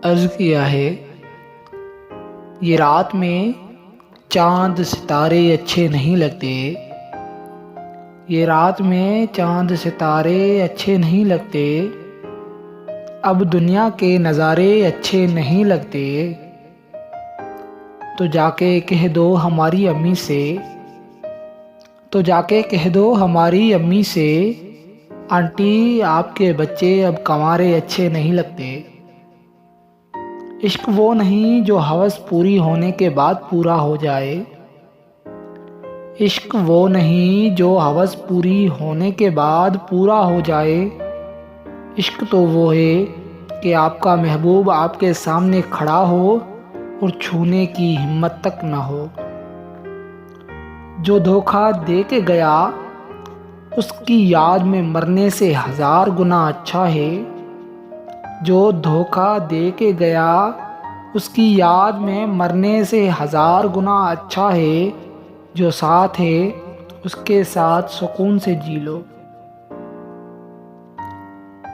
अर्ज़ किया है, ये रात में चांद सितारे अच्छे नहीं लगते, ये रात में चांद सितारे अच्छे नहीं लगते, अब दुनिया के नज़ारे अच्छे नहीं लगते। तो जाके कह दो हमारी अम्मी से, तो जाके कह दो हमारी अम्मी से, आंटी आपके बच्चे अब कंवारे अच्छे नहीं लगते। इश्क वो नहीं जो हवस पूरी होने के बाद पूरा हो जाए, इश्क वो नहीं जो हवस पूरी होने के बाद पूरा हो जाए। इश्क तो वो है कि आपका महबूब आपके सामने खड़ा हो और छूने की हिम्मत तक न हो। जो धोखा दे के गया उसकी याद में मरने से 1000 गुना अच्छा है। जो धोखा दे के गया उसकी याद में मरने से 1000 गुना अच्छा है। जो साथ है उसके साथ सुकून से जी लो।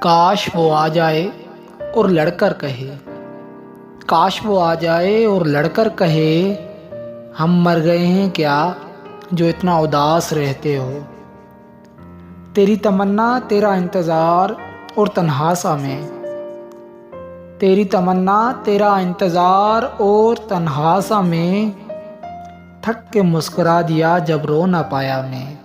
काश वो आ जाए और लड़कर कहे, काश वो आ जाए और लड़कर कहे, हम मर गए हैं क्या जो इतना उदास रहते हो। तेरी तमन्ना तेरा इंतज़ार और तन्हा सा मैं, तेरी तमन्ना तेरा इंतज़ार और तन्हा सा मैं, थक के मुस्कुरा दिया जब रो ना पाया मैं।